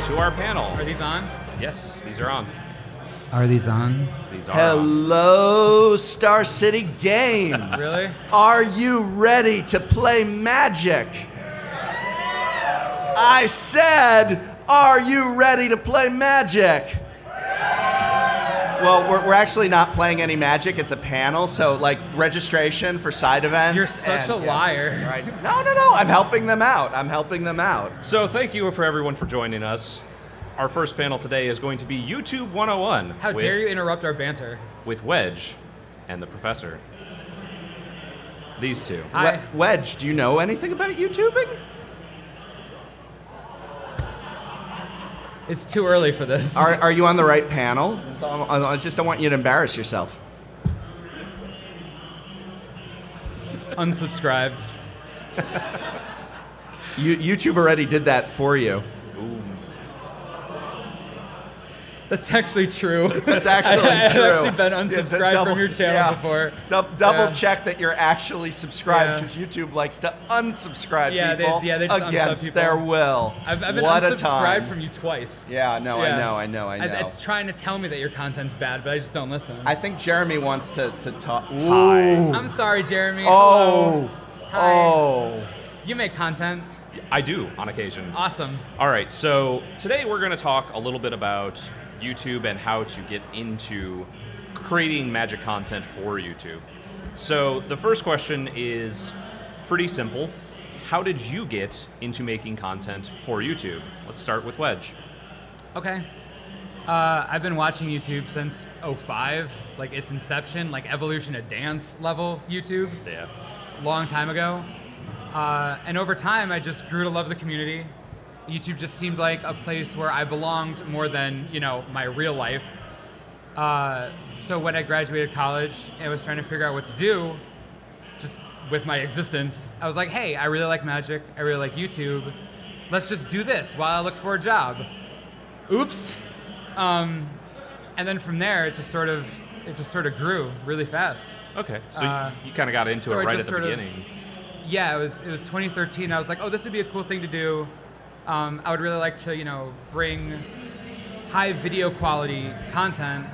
to our panel. Are these on? Yes, these are on. Are these on? These are on. Hello, Star City Games. Really? Are you ready to play Magic? I said, are you ready to play Magic? Well, we're actually not playing any Magic. It's a panel, so like registration for side events. You're such a liar. Right. No. I'm helping them out. So thank you for everyone for joining us. Our first panel today is going to be YouTube 101. How dare you interrupt our banter? With Wedge and the Professor. These two. Hi. Wedge, do you know anything about YouTubing? It's too early for this. Are you on the right panel? I just don't want you to embarrass yourself. Unsubscribed. YouTube already did that for you. Ooh. That's actually true. That's actually true. I've actually been unsubscribed from your channel before. Double check that you're actually subscribed, Yeah. because YouTube likes to unsubscribe Yeah, people they just unsub against people. their will. I've been What a unsubscribed time. from you twice. Yeah, no, Yeah. I know. It's trying to tell me that your content's bad, but I just don't listen. I think Jeremy wants to talk. Hi. I'm sorry, Jeremy. Oh. Hello. Hi. You make content. I do, on occasion. Awesome. All right, so today we're going to talk a little bit about YouTube and how to get into creating Magic content for YouTube. So the first question is pretty simple. How did you get into making content for YouTube? Let's start with Wedge. Okay. I've been watching YouTube since 2005, like its inception, like Evolution of Dance level YouTube, Yeah. long time ago. And over time, I just grew to love the community. YouTube just seemed like a place where I belonged more than, my real life. So when I graduated college and was trying to figure out what to do, just with my existence, I was like, hey, I really like Magic, I really like YouTube. Let's just do this while I look for a job. Oops. And then from there, it just sort of grew really fast. Okay, so you kind of got into so it I right just at the sort of- beginning. Yeah, it was 2013. I was like, oh, this would be a cool thing to do. I would really like to, bring high video quality content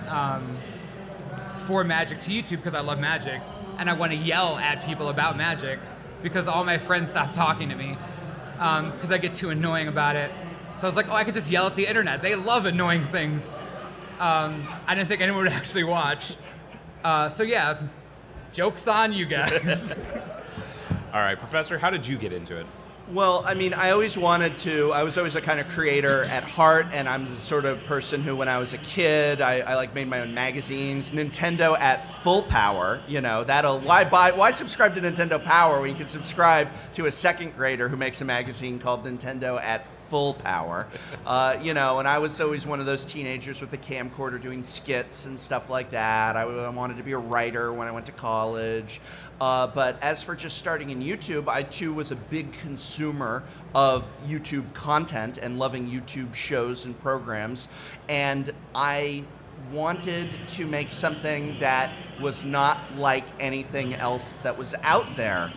for Magic to YouTube because I love Magic, and I want to yell at people about Magic because all my friends stopped talking to me because I get too annoying about it. So I was like, oh, I could just yell at the internet. They love annoying things. I didn't think anyone would actually watch. So yeah, joke's on you guys. All right, Professor, how did you get into it? Well, I mean, I was always a kind of creator at heart, and I'm the sort of person who, when I was a kid, I like made my own magazines. Nintendo at full power, why subscribe to Nintendo Power when you can subscribe to a second grader who makes a magazine called Nintendo at full power? And I was always one of those teenagers with a camcorder doing skits and stuff like that. I wanted to be a writer when I went to college. But as for just starting in YouTube, I too was a big consumer of YouTube content and loving YouTube shows and programs. And I wanted to make something that was not like anything else that was out there.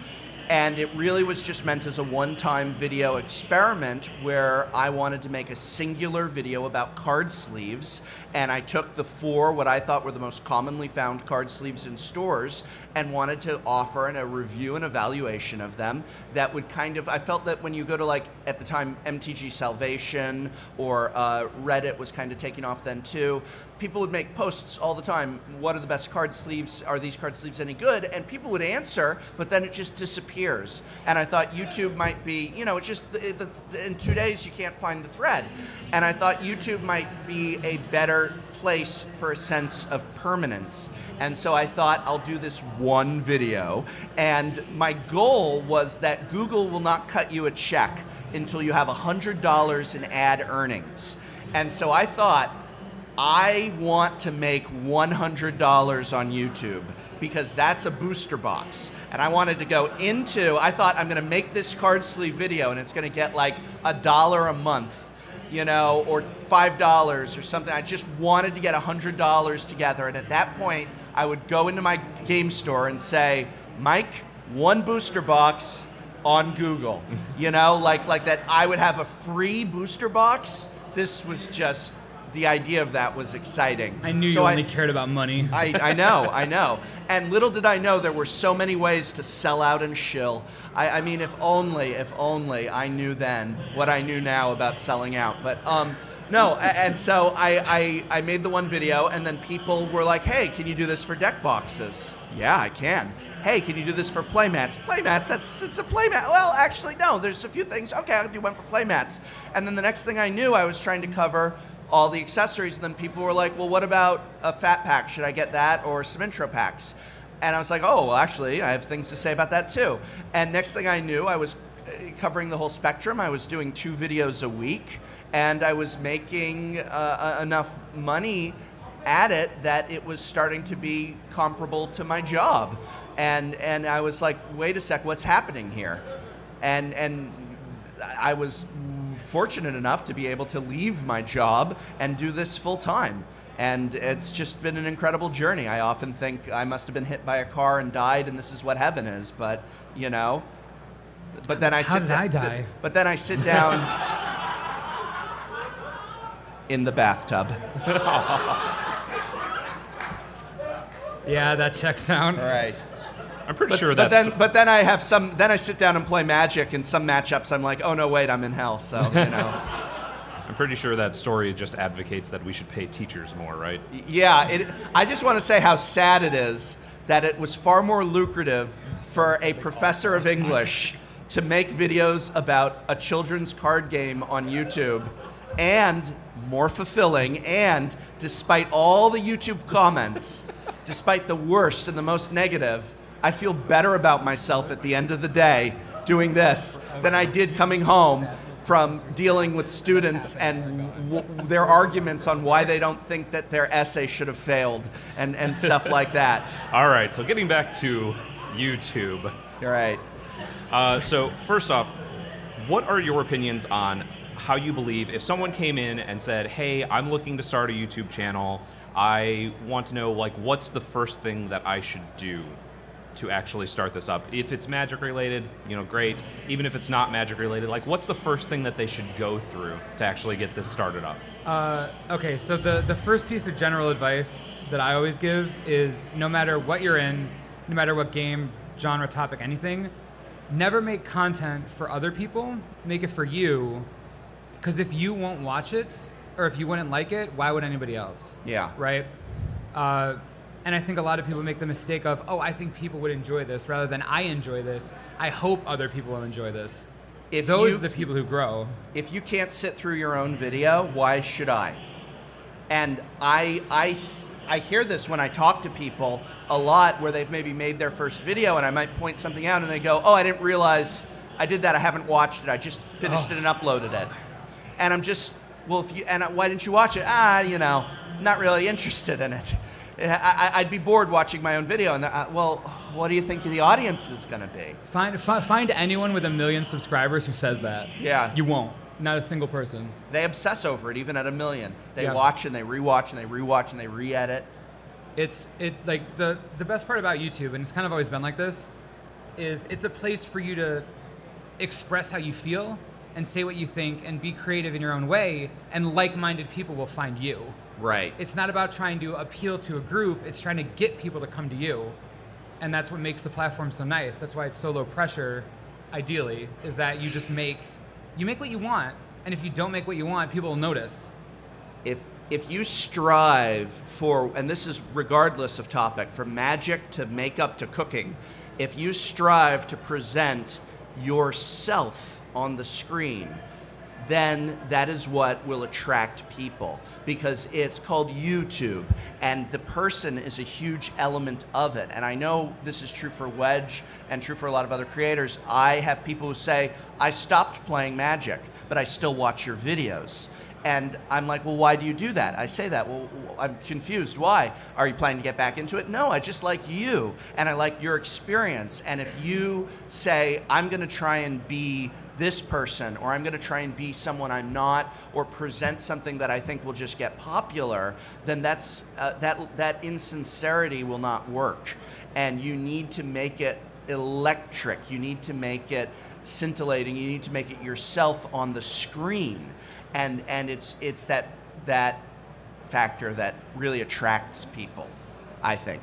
And it really was just meant as a one-time video experiment where I wanted to make a singular video about card sleeves, and I took the 4 what I thought were the most commonly found card sleeves in stores and wanted to offer a review and evaluation of them that would I felt that when you go to, like, at the time, MTG Salvation or Reddit was kind of taking off then too, people would make posts all the time, what are the best card sleeves, are these card sleeves any good? And people would answer, but then it just disappears. And I thought YouTube might be, it's just, in 2 days you can't find the thread. And I thought YouTube might be a better place for a sense of permanence. And so I thought, I'll do this one video. And my goal was that Google will not cut you a check until you have $100 in ad earnings. And so I thought, I want to make $100 on YouTube because that's a booster box. And I wanted to go I thought I'm going to make this card sleeve video and it's going to get like $1 a month, or $5 or something. I just wanted to get $100 together. And at that point, I would go into my game store and say, Mike, 1 booster box on Google. Like that I would have a free booster box this was just, the idea of that was exciting. I knew you only cared about money. I know. And little did I know there were so many ways to sell out and shill. I mean, if only I knew then what I knew now about selling out. But no, and so I made the one video, and then people were like, hey, can you do this for deck boxes? Yeah, I can. Hey, can you do this for playmats? Playmats, it's a playmat. Well, actually, no, there's a few things. Okay, I'll do one for playmats. And then the next thing I knew, I was trying to cover all the accessories, and then people were like, well, what about a fat pack? Should I get that, or some intro packs? And I was like, oh, well, actually, I have things to say about that too. And next thing I knew, I was covering the whole spectrum. I was doing 2 videos a week, and I was making enough money at it that it was starting to be comparable to my job. And I was like, wait a sec, what's happening here? And I was fortunate enough to be able to leave my job and do this full time. And it's just been an incredible journey. I often think I must have been hit by a car and died, and this is what heaven is. But, you know, but then I sit down. But then I sit down in the bathtub. Yeah, that checks out. All right. I'm pretty sure that's... But then I have some... Then I sit down and play Magic, and some matchups I'm like, oh, no, wait, I'm in hell, so, you know. I'm pretty sure that story just advocates that we should pay teachers more, right? Yeah, I just want to say how sad it is that it was far more lucrative for a professor of English to make videos about a children's card game on YouTube, and more fulfilling, and despite all the YouTube comments, despite the worst and the most negative, I feel better about myself at the end of the day doing this than I did coming home from dealing with students and their arguments on why they don't think that their essay should have failed and stuff like that. All right, so getting back to YouTube. All right. So first off, what are your opinions on how you believe if someone came in and said, hey, I'm looking to start a YouTube channel, I want to know, like, what's the first thing that I should do to actually start this up? If it's Magic related, you know, great. Even if it's not Magic related, like, what's the first thing that they should go through to actually get this started up? Okay, so the first piece of general advice that I always give is no matter what you're in, no matter what game, genre, topic, anything, never make content for other people, make it for you, because if you won't watch it, or if you wouldn't like it, why would anybody else? Yeah. Right? And I think a lot of people make the mistake of, oh, I think people would enjoy this, rather than I enjoy this. I hope other people will enjoy this. Those are the people who grow. If you can't sit through your own video, why should I? And I hear this when I talk to people a lot, where they've maybe made their first video, and I might point something out, and they go, oh, I didn't realize I did that. I haven't watched it. I just finished it and uploaded it. And I'm just, well, why didn't you watch it? You know, not really interested in it. I'd be bored watching my own video, and well, what do you think the audience is going to be? Find anyone with 1 million subscribers who says that. Yeah. You won't. Not a single person. They obsess over it, even at 1 million. They watch and they rewatch and they rewatch and they re-edit. It's like the best part about YouTube, and it's kind of always been like this, is it's a place for you to express how you feel and say what you think and be creative in your own way, and like-minded people will find you. Right. It's not about trying to appeal to a group, it's trying to get people to come to you. And that's what makes the platform so nice. That's why it's so low pressure, ideally, is that you just make what you want, and if you don't make what you want, people will notice. If you strive for, and this is regardless of topic, from magic to makeup to cooking, if you strive to present yourself on the screen, then that is what will attract people, because it's called YouTube, and the person is a huge element of it. And I know this is true for Wedge and true for a lot of other creators. I have people who say, I stopped playing Magic, but I still watch your videos. And I'm like, well, why do you do that? I say that, well, I'm confused. Why? Are you planning to get back into it? No, I just like you, and I like your experience. And if you say, I'm going to try and be this person, or I'm going to try and be someone I'm not, or present something that I think will just get popular, then that's that insincerity will not work. And you need to make it electric. You need to make it scintillating. You need to make it yourself on the screen, and it's that factor that really attracts people, I think,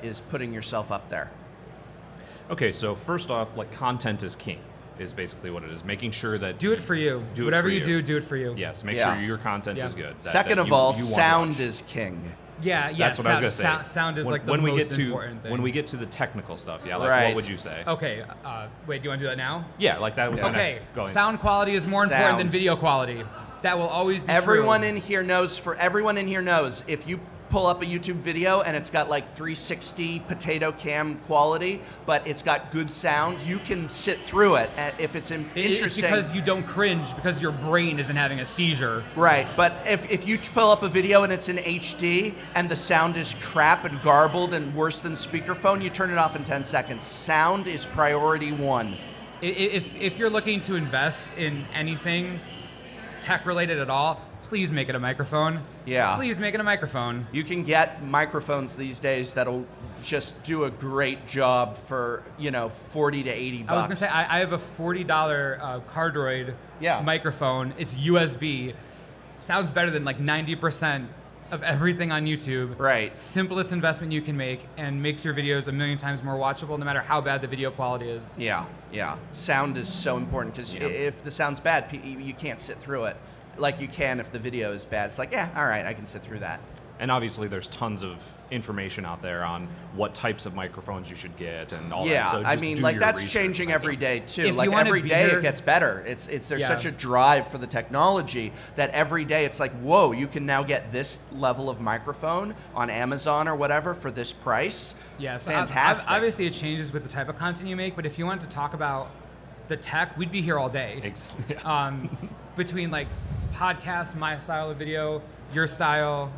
is putting yourself up there. Okay, so first off, like, content is king, is basically what it is. Making sure that Do it for you. Whatever you do, do it for you. Yes, make Yeah. sure your content Yeah. is good. Second of all, sound is king. Yeah, That's what I was going to say. Sound is when, like the when we most get to important thing. when we get to the technical stuff, yeah, like Right. what would you say? Okay, wait, do you want to do that now? Yeah, like that was my Okay, next going. sound quality is more important than Sound. video quality. That will always be Everyone true. in here knows. Everyone in here knows, if you pull up a YouTube video and it's got like 360 potato cam quality, but it's got good sound, you can sit through it if it's interesting. It's because you don't cringe because your brain isn't having a seizure. Right, but if you pull up a video and it's in HD and the sound is crap and garbled and worse than speakerphone, you turn it off in 10 seconds. Sound is priority one. If you're looking to invest in anything tech related at all, please make it a microphone. Yeah. Please make it a microphone. You can get microphones these days that'll just do a great job for, $40 to $80. I was gonna say I have a $40 Cardroid Yeah. microphone. It's USB. Sounds better than like 90% of everything on YouTube. Right. Simplest investment you can make, and makes your videos a million times more watchable, no matter how bad the video quality is. Yeah. Sound is so important because if the sound's bad, you can't sit through it like you can if the video is bad. It's like, yeah, all right, I can sit through that. And obviously, there's tons of information out there on what types of microphones you should get and all that. Yeah, So I just mean, do like your that's research changing on that every stuff. day too. If Like you want every to day beer- it gets better. There's Yeah. such a drive for the technology that every day it's like, whoa, you can now get this level of microphone on Amazon or whatever for this price. Yeah, so Fantastic. obviously it changes with the type of content you make, but if you want to talk about the tech, we'd be here all day. Yeah. Between like podcasts, my style of video, your style,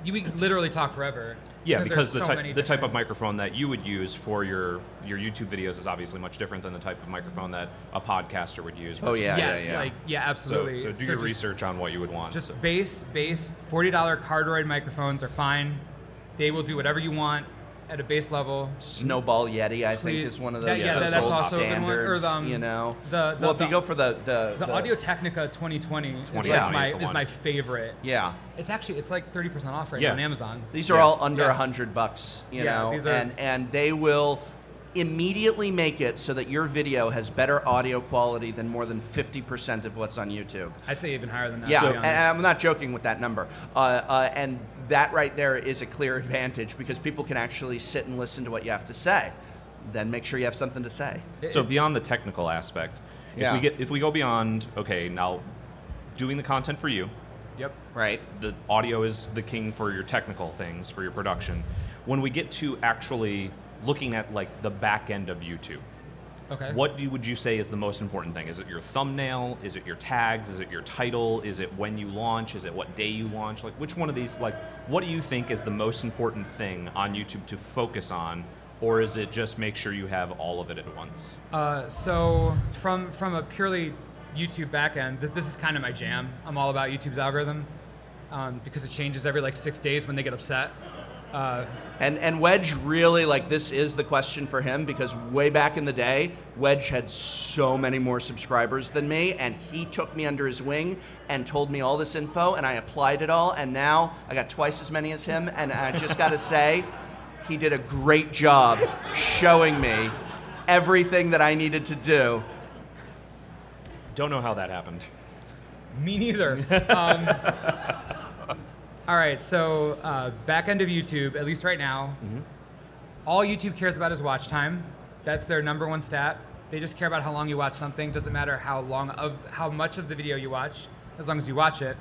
we could literally talk forever. Yeah, because there's so many the type of different- microphone that you would use for your YouTube videos is obviously much different than the type of microphone that a podcaster would use. Oh, yeah. Yes, absolutely. So do your research on what you would want. Just base $40 Cardroid microphones are fine. They will do whatever you want at a base level. Snowball Yeti, I think, Please. is one of those, Yeah, those that's old also a good one. Or standards. the- Well, if you go for the Audio Technica 2020 is 2020 is the one. my favorite. yeah. It's like 30% off right Yeah. now on Amazon. These are Yeah. all under Yeah. $100, you Yeah, know, these are- and they will immediately make it so that your video has better audio quality than more than 50% of what's on YouTube. I'd say even higher than that. Yeah, to be and honest. I'm not joking with that number. And that right there is a clear advantage because people can actually sit and listen to what you have to say. Then make sure you have something to say. So beyond the technical aspect, Yeah. if we go beyond, okay, now doing the content for you, Yep. Right. the audio is the king for your technical things, for your production. When we get to actually looking at like the back end of YouTube, Okay. what would you say is the most important thing? Is it your thumbnail? Is it your tags? Is it your title? Is it when you launch? Is it what day you launch? Like, which one of these, like, what do you think is the most important thing on YouTube to focus on? Or is it just make sure you have all of it at once? So from a purely YouTube backend, this is kind of my jam. I'm all about YouTube's algorithm because it changes every like 6 days when they get upset. And Wedge really, like, this is the question for him because way back in the day, Wedge had so many more subscribers than me, and he took me under his wing and told me all this info, and I applied it all, and now I got twice as many as him, and I just got to say, he did a great job showing me everything that I needed to do. Don't know how that happened. Me neither. All right, so back end of YouTube, at least right now, all YouTube cares about is watch time. That's their number one stat. They just care about how long you watch something. Doesn't matter how much of the video you watch, as long as you watch it.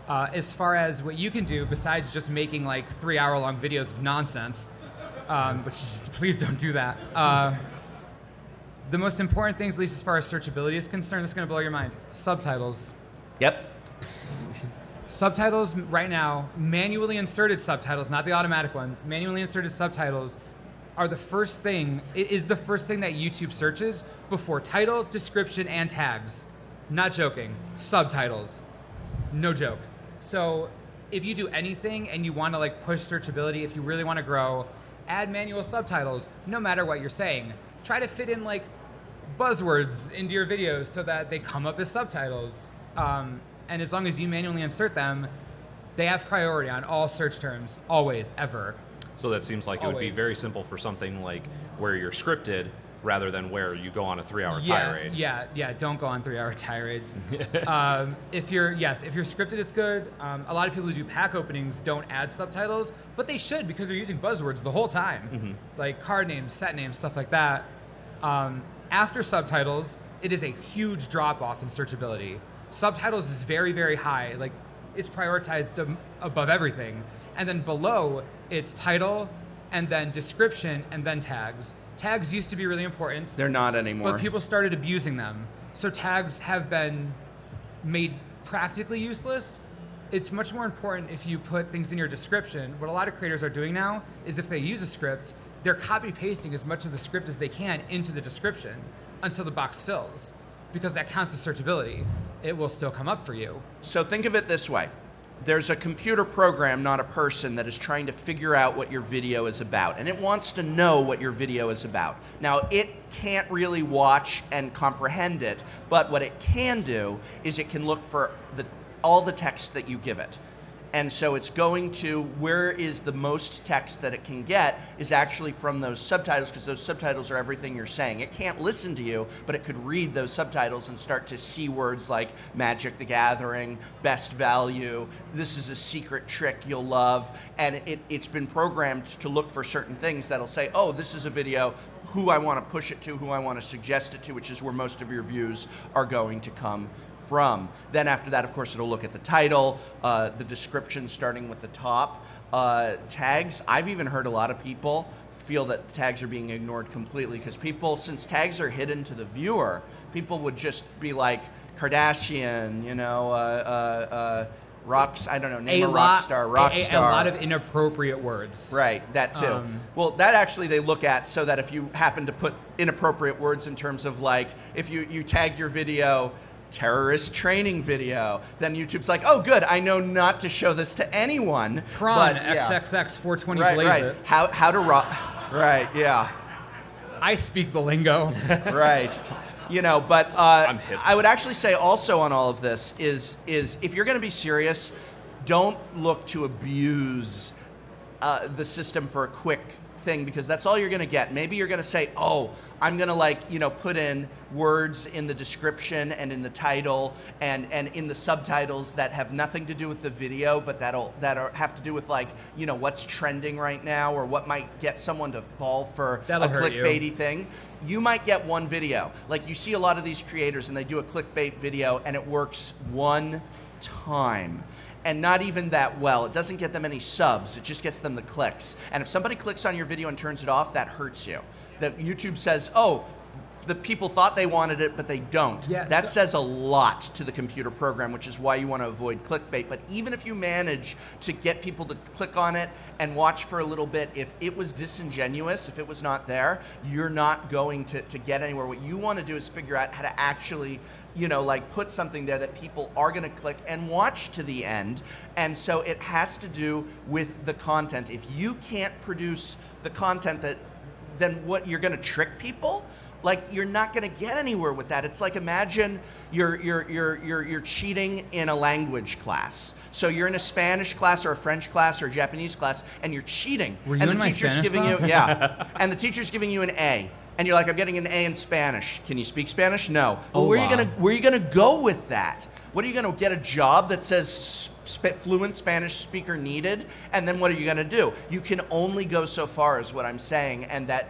As far as what you can do, besides just making like 3-hour-long videos of nonsense, which just, please don't do that. The most important things, at least as far as searchability is concerned, that's going to blow your mind. Subtitles. Yep. Subtitles right now, manually inserted subtitles, not the automatic ones, manually inserted subtitles are the first thing, it is the first thing that YouTube searches before title, description, and tags. Not joking. Subtitles. No joke. So if you do anything and you want to like push searchability, if you really want to grow, add manual subtitles no matter what you're saying. Try to fit in like buzzwords into your videos so that they come up as subtitles. And as long as you manually insert them, they have priority on all search terms, always, ever. So that seems like it would be Always. very simple for something like where you're scripted rather than where you go on a 3-hour tirade. Yeah, don't go on 3-hour tirades. If you're scripted, it's good. A lot of people who do pack openings don't add subtitles, but they should because they're using buzzwords the whole time, like card names, set names, stuff like that. After subtitles, it is a huge drop off in searchability. Subtitles is very, very high. Like it's prioritized above everything. And then below, it's title, and then description, and then tags. Tags used to be really important. They're not anymore. But people started abusing them. So tags have been made practically useless. It's much more important if you put things in your description. What a lot of creators are doing now is if they use a script, they're copy-pasting as much of the script as they can into the description until the box fills, because that counts as searchability. It will still come up for you. So think of it this way. There's a computer program, not a person, that is trying to figure out what your video is about. And it wants to know what your video is about. Now, it can't really watch and comprehend it, but what it can do is it can look for all the text that you give it. And so it's going to, where is the most text that it can get is actually from those subtitles, because those subtitles are everything you're saying. It can't listen to you, but it could read those subtitles and start to see words like Magic the Gathering, best value, this is a secret trick you'll love, and it's been programmed to look for certain things that'll say, oh, this is a video, who I want to push it to, who I want to suggest it to, which is where most of your views are going to come from. Then after that, of course, it'll look at the title, the description starting with the top. Tags, I've even heard a lot of people feel that tags are being ignored completely because people, since tags are hidden to the viewer, people would just be like Kardashian, you know, rocks, I don't know, name a rock star, rock star. A lot of inappropriate words. Right, that too. Well, that actually they look at so that if you happen to put inappropriate words in terms of like, if you tag your video, terrorist training video, then YouTube's like, oh good, I know not to show this to anyone. Prawn, XXX 420 right, blaze right. it. How to rock, right, yeah. I speak the lingo. Right. You know, but I'm hip. I would actually say also on all of this is if you're going to be serious, don't look to abuse the system for a quick thing, because that's all you're going to get. Maybe you're going to say, oh, I'm going to like, you know, put in words in the description and in the title and in the subtitles that have nothing to do with the video, but that have to do with like, you know, what's trending right now or what might get someone to fall for a clickbaity thing. You might get one video. Like you see a lot of these creators and they do a clickbait video and it works one time. And not even that well. It doesn't get them any subs. It just gets them the clicks. And if somebody clicks on your video and turns it off, that hurts you. That YouTube says, oh, the people thought they wanted it, but they don't. Yeah, that says a lot to the computer program, which is why you want to avoid clickbait. But even if you manage to get people to click on it and watch for a little bit, if it was disingenuous, if it was not there, you're not going to get anywhere. What you want to do is figure out how to actually, you know, like put something there that people are going to click and watch to the end. And so it has to do with the content. If you can't produce the content then what, you're going to trick people? Like, you're not going to get anywhere with that. It's like, imagine you're cheating in a language class. So you're in a Spanish class or a French class or a Japanese class, and you're cheating. Were you and in the my teacher's Spanish giving class? you, yeah, and the teacher's giving you an A, and you're like, I'm getting an A in Spanish. Can you speak Spanish? No. Well, where are you gonna go with that? What are you gonna get a job that says fluent Spanish speaker needed? And then what are you gonna do? You can only go so far, is what I'm saying. And that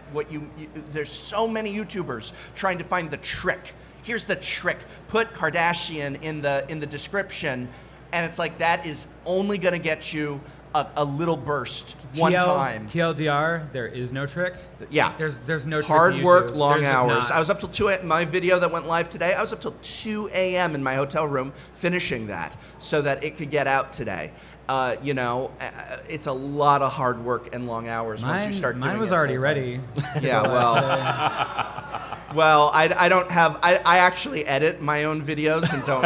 there's so many YouTubers trying to find the trick. Here's the trick: put Kardashian in the description, and it's like that is only gonna get you a little burst one time. TLDR, there is no trick. Yeah. There's no trick. Hard work, long There's just hours. not. I was up till 2 a.m. My video that went live today, I was up till 2 a.m. in my hotel room finishing that so that it could get out today. You know, it's a lot of hard work and long hours once you start doing it. Mine was already ready. Yeah, well, I don't have, I actually edit my own videos and don't.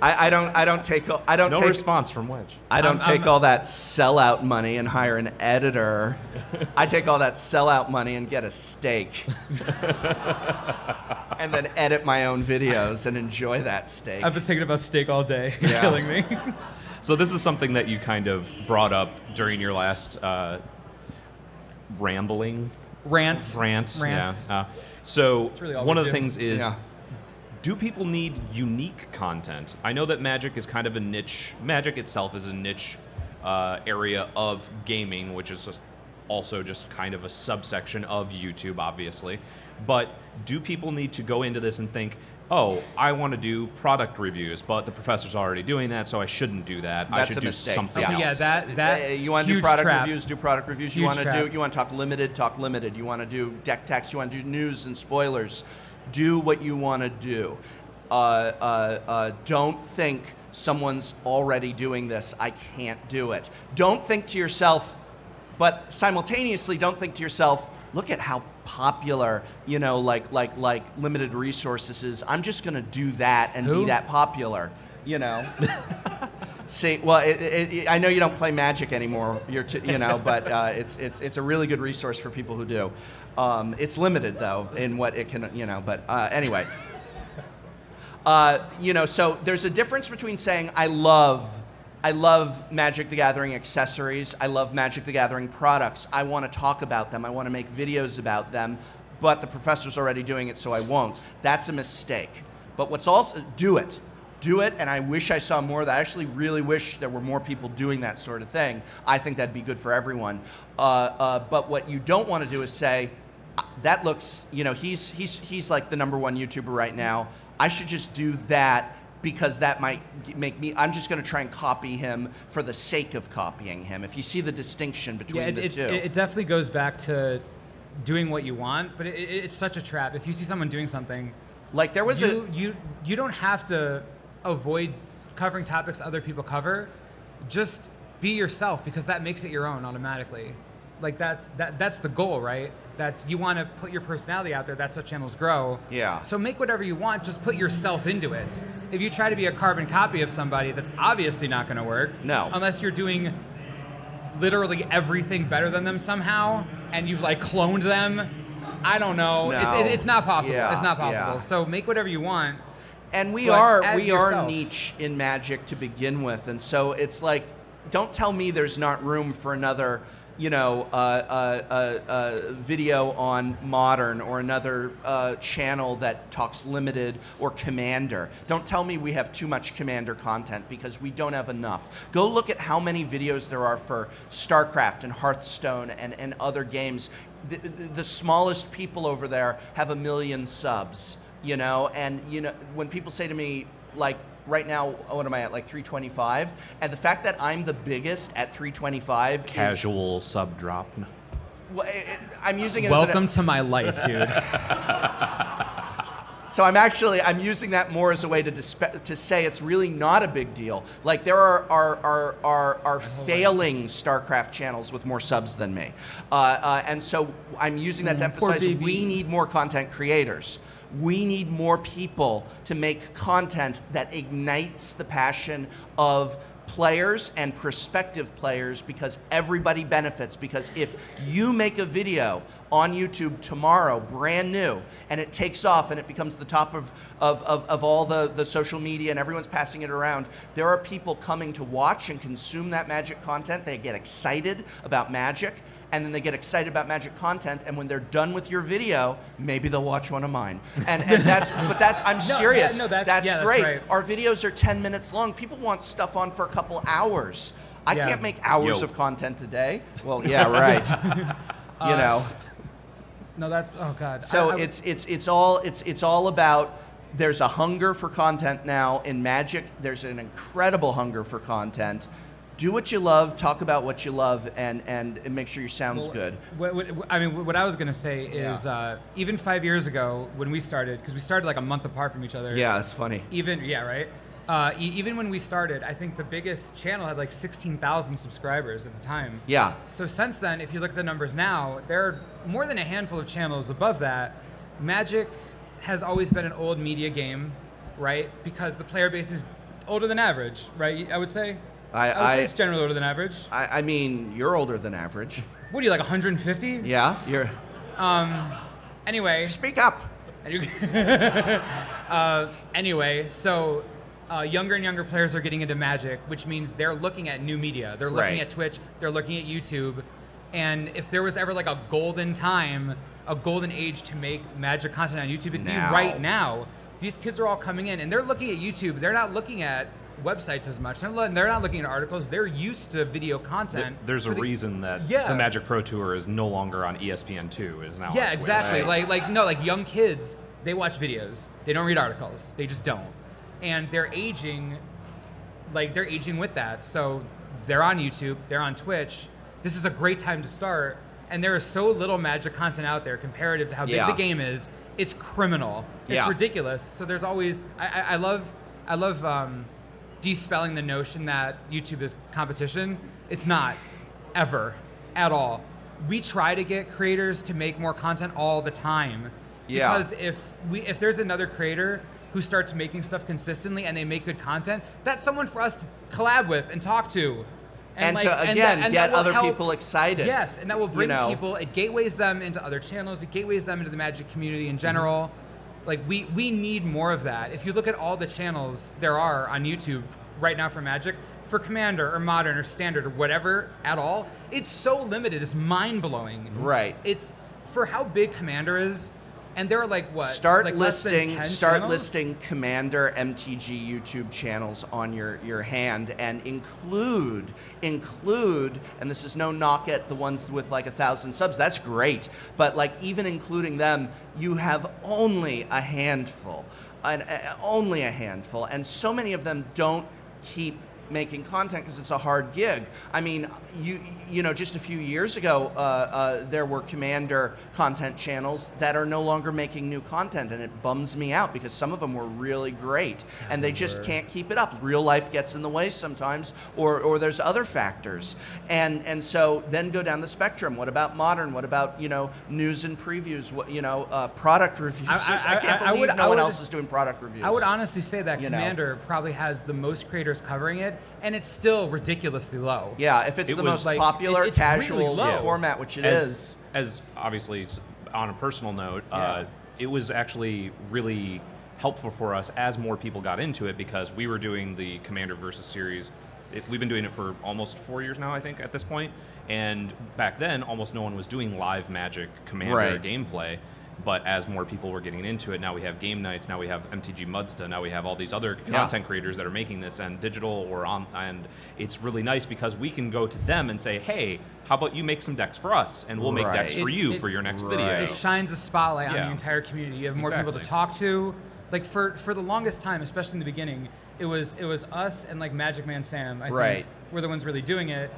I don't take No response from Wedge. I don't take all that sellout money and hire an editor. I take all that sellout money and get a steak. And then edit my own videos and enjoy that steak. I've been thinking about steak all day. Yeah. It's killing me. So this is something that you kind of brought up during your last rambling Rant. Yeah. So really all one we of the do. things is, Yeah. do people need unique content? I know that Magic is kind of a niche. Magic itself is a niche area of gaming, which is also just kind of a subsection of YouTube, obviously. But do people need to go into this and think, oh, I want to do product reviews, but the professor's already doing that, so I shouldn't do that. I That's should a do mistake. something Okay, else. yeah, that you want to do huge product trap. reviews, do product reviews. You Huge want to trap. you want to talk limited. You want to do deck text, you want to do news and spoilers. Do what you want to do. Don't think someone's already doing this, I can't do it. Don't think to yourself, but simultaneously don't think to yourself, look at how popular, like limited resources is. I'm just going to do that and Who? be that popular, See, well, I know you don't play Magic anymore, but it's a really good resource for people who do. It's limited though in what it can, But anyway, so there's a difference between saying I love Magic the Gathering accessories. I love Magic the Gathering products. I want to talk about them. I want to make videos about them, but the professor's already doing it, so I won't. That's a mistake. But what's also, do it, and I wish I saw more of that. I actually really wish there were more people doing that sort of thing. I think that'd be good for everyone. But what you don't want to do is say, that looks, he's like the #1 YouTuber right now. I should just do that because that might make me, I'm just going to try and copy him for the sake of copying him. If you see the distinction between the two. It definitely goes back to doing what you want, but it's such a trap. If you see someone doing something, like there was you don't have to avoid covering topics other people cover. Just be yourself, because that makes it your own automatically. Like that's the goal, right? You want to put your personality out there. That's how channels grow. Yeah. So make whatever you want. Just put yourself into it. If you try to be a carbon copy of somebody, that's obviously not going to work. No. Unless you're doing literally everything better than them somehow, and you've like cloned them. I don't know. No. It's not possible. Yeah, It's not possible. yeah. So make whatever you want. And we But are add we are yourself. niche in Magic to begin with, and so it's like, don't tell me there's not room for another, video on Modern or another channel that talks Limited or Commander. Don't tell me we have too much Commander content, because we don't have enough. Go look at how many videos there are for StarCraft and Hearthstone and other games. The smallest people over there have 1 million subs. And when people say to me, like, right now, what am I at, like 325? And the fact that I'm the biggest at 325 Casual sub drop. Well, I'm using it Welcome to my life, dude. So I'm using that more as a way to say it's really not a big deal. Like, there are failing StarCraft channels with more subs than me. And so I'm using that to emphasize we need more content creators. We need more people to make content that ignites the passion of players and prospective players, because everybody benefits. Because if you make a video on YouTube tomorrow, brand new, and it takes off and it becomes the top of all the social media and everyone's passing it around, there are people coming to watch and consume that Magic content. They get excited about Magic, and then they get excited about Magic content, and when they're done with your video, maybe they'll watch one of mine. And I'm serious. That's great. Right. Our videos are 10 minutes long. People want stuff on for a couple hours. I can't make hours of content today. Well, yeah, right. No, that's, oh god. So it's all about, there's a hunger for content now in Magic. There's an incredible hunger for content. Do what you love, talk about what you love, and make sure your sound's good. What I was going to say is, even 5 years ago when we started, because we started like a month apart from each other. Yeah, that's funny. Even when we started, I think the biggest channel had like 16,000 subscribers at the time. Yeah. So since then, if you look at the numbers now, there are more than a handful of channels above that. Magic has always been an old media game, right? Because the player base is older than average, right? I would say. I would say it's generally older than average. I mean, you're older than average. What are you, like 150? Yeah, you're. Anyway. Speak up. Anyway, so younger and younger players are getting into Magic, which means they're looking at new media. They're looking at Twitch. They're looking at YouTube. And if there was ever like a golden time, a golden age to make Magic content on YouTube, it'd be right now. These kids are all coming in, and they're looking at YouTube. They're not looking at websites as much. They're not looking at articles. They're used to video content. There's a reason that the Magic Pro Tour is no longer on ESPN2. It is now on Twitch. Exactly. Like young kids, they watch videos. They don't read articles. They just don't. And they're aging with that. So they're on YouTube. They're on Twitch. This is a great time to start. And there is so little Magic content out there comparative to how big the game is. It's criminal. It's ridiculous. So there's always I love dispelling the notion that YouTube is competition. It's not, ever, at all. We try to get creators to make more content all the time. Because if there's another creator who starts making stuff consistently and they make good content, that's someone for us to collab with and talk to. And to, get other people excited. Yes, and that will bring people, it gateways them into other channels, it gateways them into the Magic community in general. Mm-hmm. Like, we need more of that. If you look at all the channels there are on YouTube right now for Magic, for Commander or Modern or Standard or whatever at all, it's so limited, it's mind-blowing. Right. It's, for how big Commander is, and there are start listing Commander MTG YouTube channels on your hand, and include, and this is no knock at the ones with like 1,000 subs, that's great, but like even including them, you have only a handful, and so many of them don't keep making content because it's a hard gig. I mean, you know, just a few years ago, there were Commander content channels that are no longer making new content, and it bums me out because some of them were really great, and they just can't keep it up. Real life gets in the way sometimes, or there's other factors, and so then go down the spectrum. What about Modern? What about, you know, news and previews? What, you know, product reviews? I can't believe no one else is doing product reviews. I would honestly say that Commander probably has the most creators covering it, and it's still ridiculously low. Yeah, if it's the most popular casual really format, which it is. As obviously, on a personal note, it was actually really helpful for us as more people got into it, because we were doing the Commander Versus series. We've been doing it for almost 4 years now, I think, at this point. And back then, almost no one was doing live Magic Commander gameplay. But as more people were getting into it, now we have game nights, now we have MTG Mudsta, now we have all these other content creators that are making this, and digital or on, and it's really nice because we can go to them and say, hey, how about you make some decks for us, and we'll make decks for you for your next video. It shines a spotlight on the entire community. You have more people to talk to. Like for the longest time, especially in the beginning, it was us and like Magic Man Sam, I think, were the ones really doing it.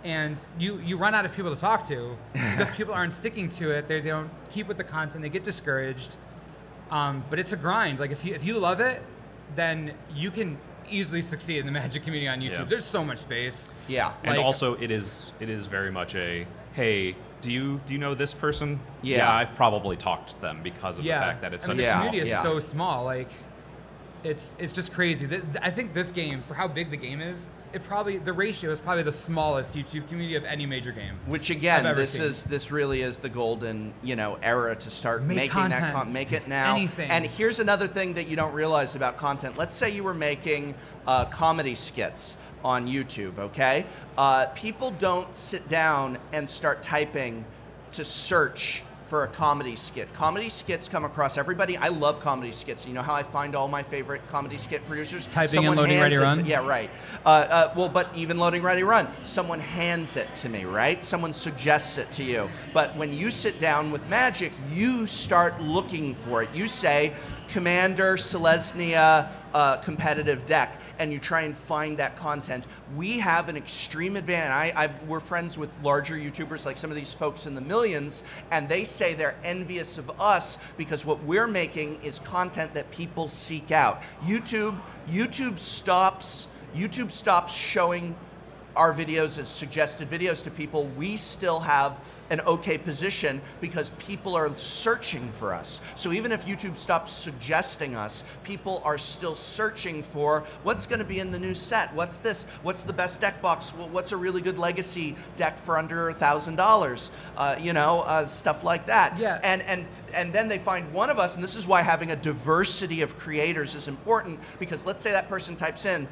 And you run out of people to talk to because people aren't sticking to it. They don't keep with the content. They get discouraged. But it's a grind. Like if you love it, then you can easily succeed in the Magic community on YouTube. There's so much space. Yeah, and also it is very much a, hey, do you know this person? Yeah, I've probably talked to them because of the fact that it's such a small. The community is so small. Like it's just crazy. I think this game, for how big the game is, the ratio is probably the smallest YouTube community of any major game. Which again, this really is the golden, you know, era to start making content. That make it now. Anything. And here's another thing that you don't realize about content. Let's say you were making comedy skits on YouTube, okay? People don't sit down and start typing to search for a comedy skit. Comedy skits come across everybody. I love comedy skits. You know how I find all my favorite comedy skit producers? Typing in Loading Ready Run? Yeah, right. Well, but even Loading Ready Run, someone hands it to me, right? Someone suggests it to you. But when you sit down with Magic, you start looking for it. You say, Commander, Selesnya, competitive deck, and you try and find that content. We have an extreme advantage. We're friends with larger YouTubers, like some of these folks in the millions, and they say they're envious of us because what we're making is content that people seek out. YouTube stops showing our videos as suggested videos to people, we still have an okay position because people are searching for us. So even if YouTube stops suggesting us, people are still searching for what's going to be in the new set. What's this? What's the best deck box? What's a really good legacy deck for under $1,000? Stuff like that. Yeah. And then they find one of us, and this is why having a diversity of creators is important, because let's say that person types in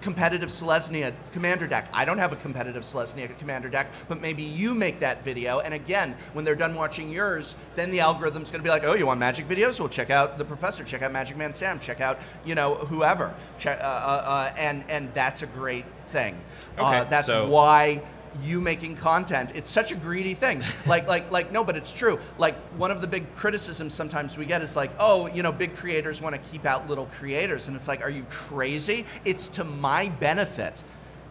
competitive Selesnya commander deck. I don't have a competitive Selesnya commander deck, but maybe you make that video, and again, when they're done watching yours, then the algorithm's gonna be like, oh, you want Magic videos? Well, check out the Professor, check out Magic Man Sam, check out, whoever. And that's a great thing. Okay, that's why you making content, it's such a greedy thing. No, but it's true. Like, one of the big criticisms sometimes we get is like, oh, big creators want to keep out little creators. And it's like, are you crazy? It's to my benefit.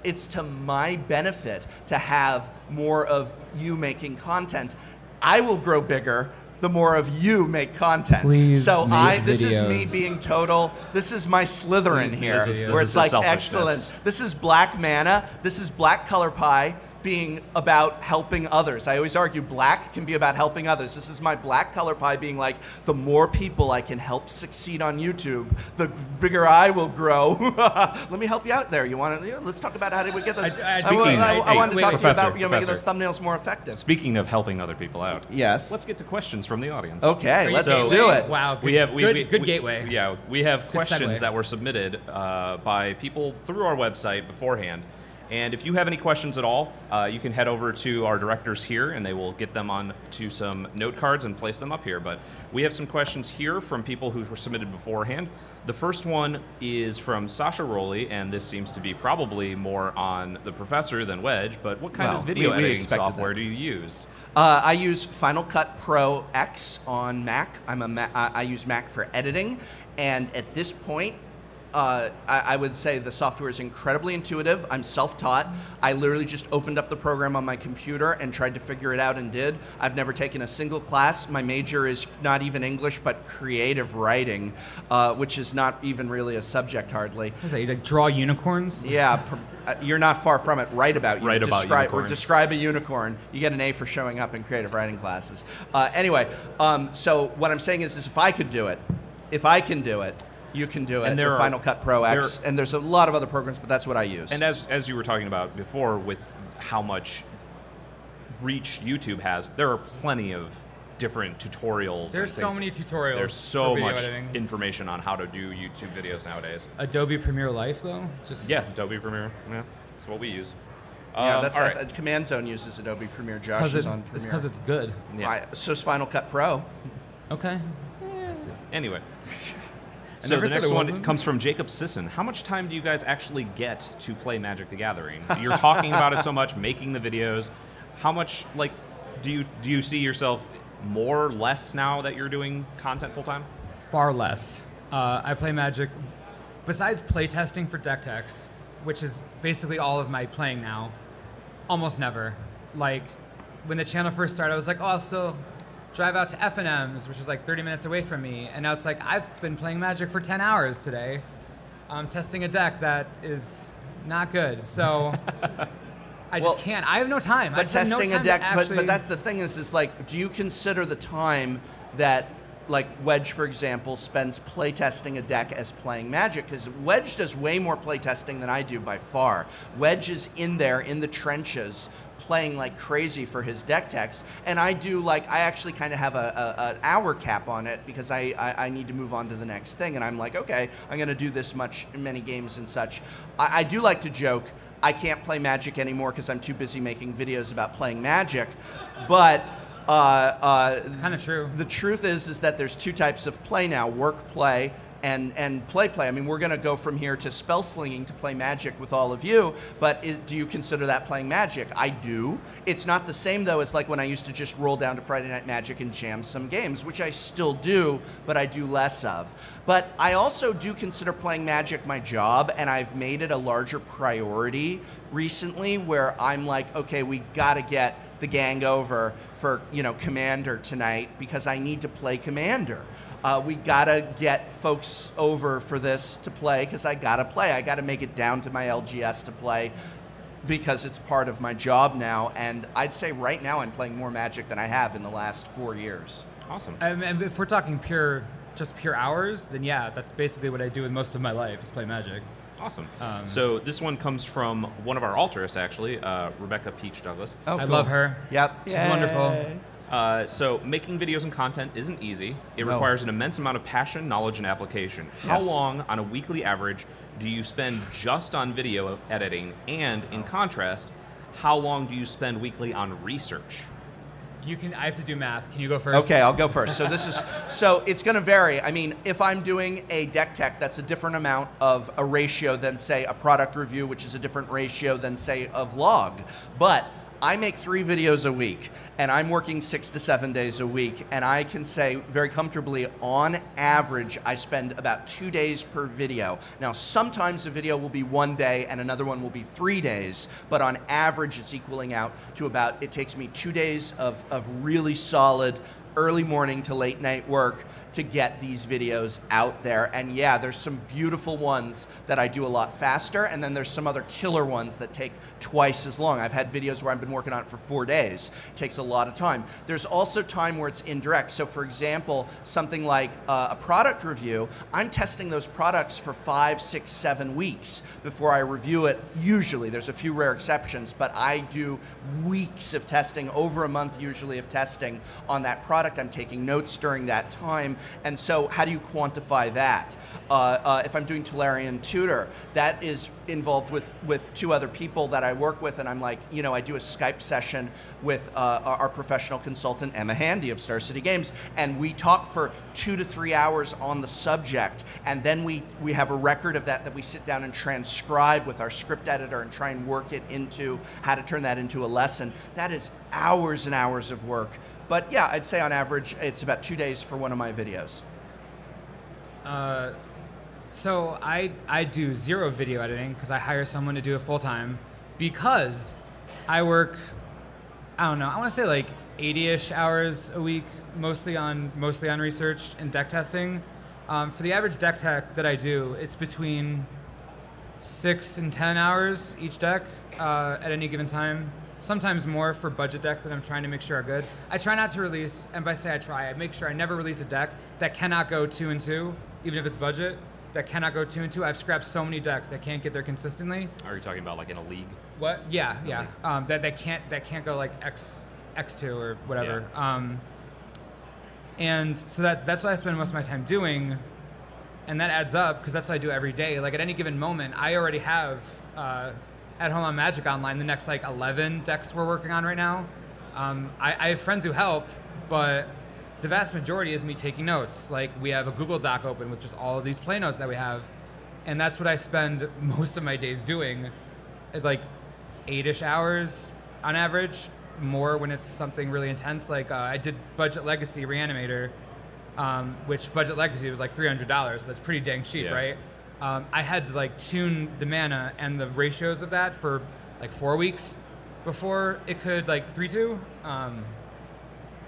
It's to my benefit to have more of you making content. I will grow bigger the more of you make content. Please this is me being total, this is my Slytherin here, where it's like, excellent. This is black mana, this is black color pie, being about helping others. I always argue black can be about helping others. This is my black color pie being like, the more people I can help succeed on YouTube, the bigger I will grow. Let me help you out there. You want to? Let's talk about how do we get those. I wanted to talk to you about making those thumbnambs more effective. Speaking of helping other people out, yes. Let's get to questions from the audience. Okay, let's do it. Wow, good gateway. Yeah, we have questions that were submitted by people through our website beforehand. And if you have any questions at all, you can head over to our directors here, and they will get them on to some note cards and place them up here. But we have some questions here from people who were submitted beforehand. The first one is from Sasha Rowley, and this seems to be probably more on the Professor than Wedge, but what kind of video editing software do you use? I use Final Cut Pro X on Mac. I use Mac for editing, and at this point, I would say the software is incredibly intuitive. I'm self-taught. I literally just opened up the program on my computer and tried to figure it out and did. I've never taken a single class. My major is not even English, but creative writing, which is not even really a subject hardly. What is that, you like draw unicorns? Yeah, you're not far from it. Write about unicorns. Describe a unicorn. You get an A for showing up in creative writing classes. So what I'm saying is if I can do it, you can do it with Final Cut Pro X, and there's a lot of other programs, but that's what I use. And as you were talking about before, with how much reach YouTube has, there are plenty of different tutorials. There's so many tutorials. There's so much information on how to do YouTube videos nowadays. Adobe Premiere Life, though? Adobe Premiere. Yeah, that's what we use. That's right. Command Zone uses Adobe Premiere. Josh is on Premiere. It's because it's good. Yeah. So's Final Cut Pro. Okay. Anyway. So the next one comes from Jacob Sisson. How much time do you guys actually get to play Magic the Gathering? You're talking about it so much, making the videos. How much, do you see yourself more or less now that you're doing content full time? Far less. I play Magic, besides playtesting for deck techs, which is basically all of my playing now, almost never. Like, when the channel first started, I was like, oh, I'll still drive out to F&M's, which is like 30 minutes away from me, and now it's like, I've been playing Magic for 10 hours today. I'm testing a deck that is not good, so I just can't. I have no time. But testing a deck, but that's the thing is like, do you consider the time that, like Wedge, for example, spends playtesting a deck as playing Magic? Because Wedge does way more playtesting than I do by far. Wedge is in there, in the trenches, playing like crazy for his deck techs, and I actually kind of have an hour cap on it because I need to move on to the next thing, and I'm like, okay, I'm going to do this many games and such. I do like to joke, I can't play Magic anymore because I'm too busy making videos about playing Magic, but it's kind of true. The truth is that there's two types of play now: work play and play. I mean, we're going to go from here to spell slinging to play Magic with all of you, but do you consider that playing Magic? I do. It's not the same, though, as like when I used to just roll down to Friday Night Magic and jam some games, which I still do, but I do less of. But I also do consider playing Magic my job, and I've made it a larger priority recently where I'm like, okay, we got to get the gang over for, Commander tonight because I need to play Commander. We gotta get folks over for this to play because I gotta play. I gotta make it down to my LGS to play. because it's part of my job now. And I'd say right now I'm playing more Magic than I have in the last 4 years. Awesome. And if we're talking just pure hours, then yeah, that's basically what I do with most of my life is play Magic. Awesome. So this one comes from one of our altruists, actually, Rebecca Peach Douglas. Oh, I cool. love her. Yep. She's wonderful. So making videos and content isn't easy. It requires an immense amount of passion, knowledge, and application. How Yes. long, on a weekly average, do you spend just on video editing? And in contrast, how long do you spend weekly on research? I have to do math. Can you go first? Okay, I'll go first. So it's going to vary. I mean, if I'm doing a deck tech, that's a different amount of a ratio than, say, a product review, which is a different ratio than, say, a vlog. But I make 3 videos a week, and I'm working 6 to 7 days a week, and I can say very comfortably, on average, I spend about 2 days per video. Now, sometimes a video will be 1 day, and another one will be 3 days, but on average, it's equaling out to about, it takes me 2 days of really solid early morning to late night work to get these videos out there. And yeah, there's some beautiful ones that I do a lot faster, and then there's some other killer ones that take twice as long. I've had videos where I've been working on it for 4 days. It takes a lot of time. There's also time where it's indirect. So for example, something like a product review, I'm testing those products for 5, 6, 7 weeks before I review it. Usually, there's a few rare exceptions, but I do weeks of testing, over a month usually of testing on that product. I'm taking notes during that time. And so how do you quantify that? If I'm doing Tolarian Tutor, that is involved with 2 other people that I work with, and I'm like, I do a Skype session with our professional consultant, Emma Handy of Star City Games, and we talk for 2 to 3 hours on the subject, and then we have a record of that we sit down and transcribe with our script editor and try and work it into how to turn that into a lesson. That is hours and hours of work. But yeah, I'd say on average, it's about 2 days for one of my videos. So I do 0 video editing because I hire someone to do it full time because I work, I don't know, I want to say like 80-ish hours a week, mostly on research and deck testing. For the average deck tech that I do, it's between 6 and 10 hours each deck at any given time. Sometimes more for budget decks that I'm trying to make sure are good. I try not to release, and by say I try, I make sure I never release a deck that cannot go 2 and 2, even if it's budget, that cannot go 2 and 2. I've scrapped so many decks that can't get there consistently. Are you talking about like in a league? What? Yeah. That can't go like X2 or whatever. Yeah. And so that's what I spend most of my time doing, and that adds up because that's what I do every day. Like at any given moment, I already have at home on Magic Online the next like 11 decks we're working on right now. I have friends who help, but the vast majority is me taking notes. Like we have a Google Doc open with just all of these play notes that we have, and that's what I spend most of my days doing. It's like 8-ish hours on average, more when it's something really intense. Like I did Budget Legacy Reanimator, which Budget Legacy was like $300. So that's pretty dang cheap, right? I had to like tune the mana and the ratios of that for like 4 weeks before it could like 3-2.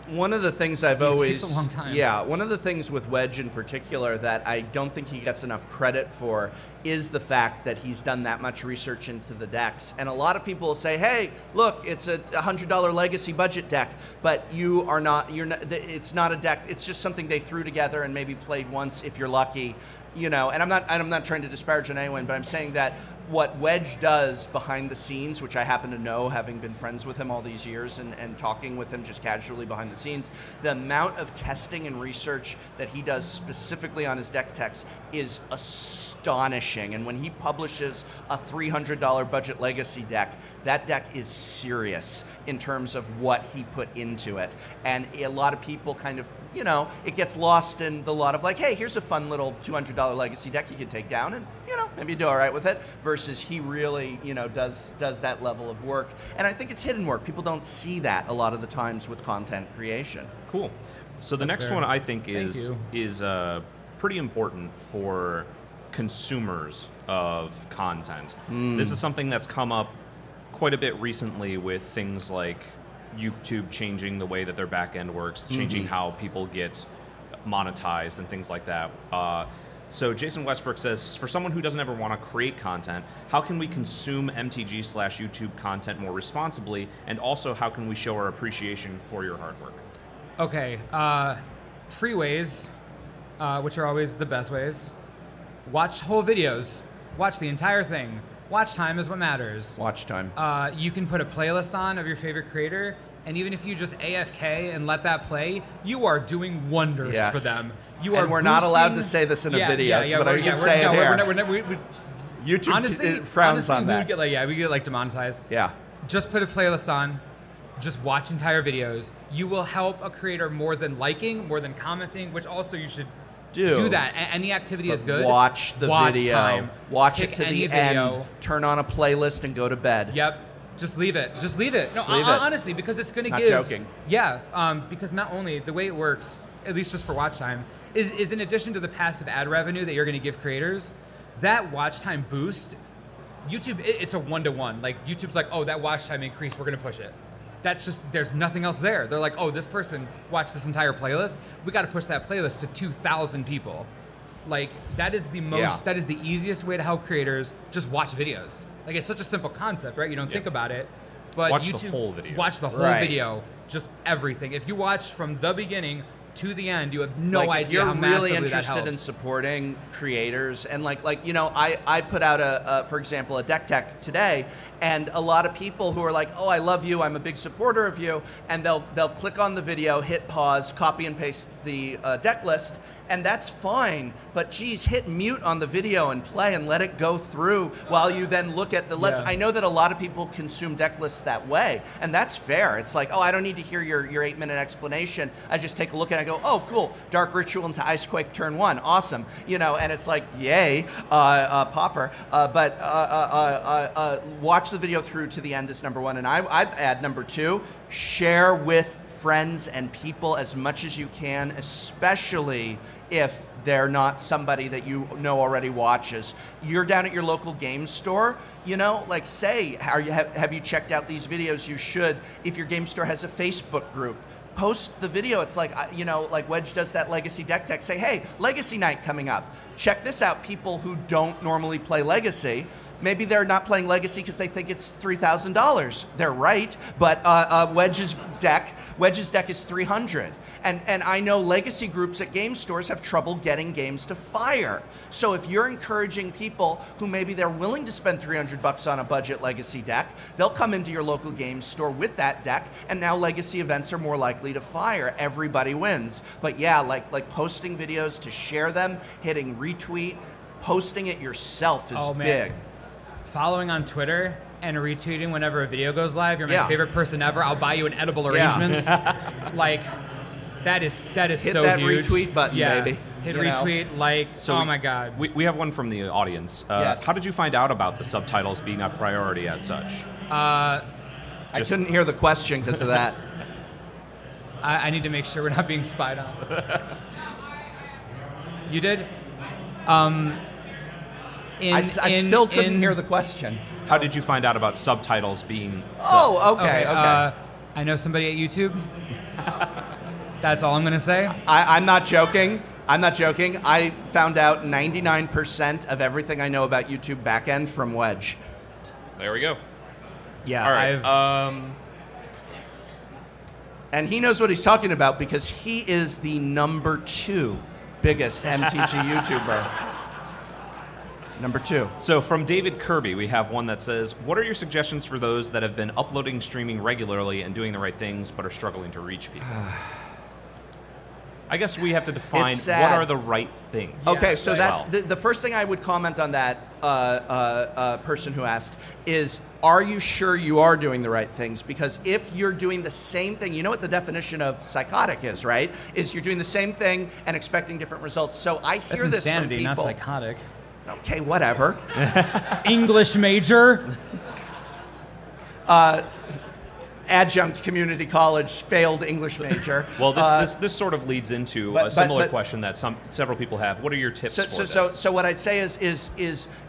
One of the things It takes a long time. Yeah, one of the things with Wedge in particular that I don't think he gets enough credit for is the fact that he's done that much research into the decks. And a lot of people will say, hey, look, it's a $100 legacy budget deck, but it's not a deck, it's just something they threw together and maybe played once if you're lucky. And I'm not trying to disparage on anyone, but I'm saying that what Wedge does behind the scenes, which I happen to know, having been friends with him all these years and talking with him just casually behind the scenes, the amount of testing and research that he does specifically on his deck techs is astonishing. And when he publishes a $300 budget legacy deck, that deck is serious in terms of what he put into it. And a lot of people kind of, it gets lost in the lot of like, hey, here's a fun little $200 legacy deck you can take down and, maybe you do all right with it, versus he really, does that level of work. And I think it's hidden work. People don't see that a lot of the times with content creation. Cool. So the next one I think is pretty important for consumers of content. This is something that's come up quite a bit recently with things like YouTube changing the way that their back end works, changing how people get monetized and things like that. So Jason Westbrook says, for someone who doesn't ever want to create content, how can we consume MTG/YouTube content more responsibly? And also, how can we show our appreciation for your hard work? Okay, free ways, which are always the best ways. Watch whole videos. Watch the entire thing. Watch time is what matters. Watch time. You can put a playlist on of your favorite creator, and even if you just AFK and let that play, you are doing wonders for them. And we're not allowed to say this in a video, but we can say it here. YouTube honestly, frowns on that. We get like demonetized. Yeah. Just put a playlist on. Just watch entire videos. You will help a creator more than liking, more than commenting, which also you should do that. Any activity is good. Watch the video. Time. Watch Pick it to the video. end. Turn on a playlist and go to bed. Yep. Just leave it. Just leave it. No, Just leave it. Honestly, because it's going to give. Not joking. Yeah. Because not only the way it works, at least just for watch time, is in addition to the passive ad revenue that you're going to give creators, that watch time boost, YouTube, it's a 1-to-1. Like YouTube's like, oh, that watch time increased, we're going to push it. That's just, there's nothing else there. They're like, oh, this person watched this entire playlist. We got to push that playlist to 2,000 people. Like, that is the most, that is the easiest way to help creators just watch videos. Like, it's such a simple concept, right? You don't think about it. But watch YouTube, the whole video. Watch the whole video, just everything. If you watch from the beginning to the end, you have no idea how massively that helps. If you're really interested in supporting creators, and I put out for example, a deck tech today, and a lot of people who are like, oh, I love you, I'm a big supporter of you, and they'll click on the video, hit pause, copy and paste the deck list, and that's fine, but geez, hit mute on the video and play and let it go through while you then look at the list. I know that a lot of people consume deck lists that way, and that's fair. It's like, oh, I don't need to hear your 8-minute explanation. I just take a look and I go, oh, cool, Dark Ritual into Icequake turn 1, awesome. And it's like, yay, popper. But watch the video through to the end is number 1, and I'd add number 2, share with friends and people as much as you can, especially if they're not somebody that you know already watches. You're down at your local game store, say, have you checked out these videos? You should. If your game store has a Facebook group, post the video. It's like, like Wedge does that Legacy deck tech. Say, hey, Legacy night coming up. Check this out. People who don't normally play Legacy, maybe they're not playing Legacy because they think it's $3,000. They're right, but Wedge's deck is $300. And I know Legacy groups at game stores have trouble getting games to fire. So if you're encouraging people who maybe they're willing to spend $300 on a budget Legacy deck, they'll come into your local game store with that deck, and now Legacy events are more likely to fire. Everybody wins. But yeah, like posting videos to share them, hitting retweet, posting it yourself is big. Following on Twitter and retweeting whenever a video goes live. You're my favorite person ever. I'll buy you an edible arrangements. That is Hit so that huge. retweet button, baby. Hit retweet, So oh my God. We have one from the audience. Yes. How did you find out about the subtitles being a priority as such? I couldn't hear the question because of that. I need to make sure we're not being spied on. You did? I still couldn't hear the question. How did you find out about subtitles being... Okay. I know somebody at YouTube. That's all I'm going to say. I'm not joking. I found out 99% of everything I know about YouTube backend from Wedge. There we go. Yeah. All right. And he knows what he's talking about because he is the number 2 biggest MTG YouTuber. Number 2. So from David Kirby, we have one that says, what are your suggestions for those that have been uploading, streaming regularly and doing the right things but are struggling to reach people? I guess we have to define what are the right things. Okay, so that's the first thing I would comment on that person who asked is, are you sure you are doing the right things? Because if you're doing the same thing, you know what the definition of psychotic is, right? Is you're doing the same thing and expecting different results. So I hear That's this insanity, from people. not psychotic. Okay, whatever. English major. Adjunct community college, failed English major. Well, this sort of leads into a similar question that several people have. What are your tips for this? So what I'd say is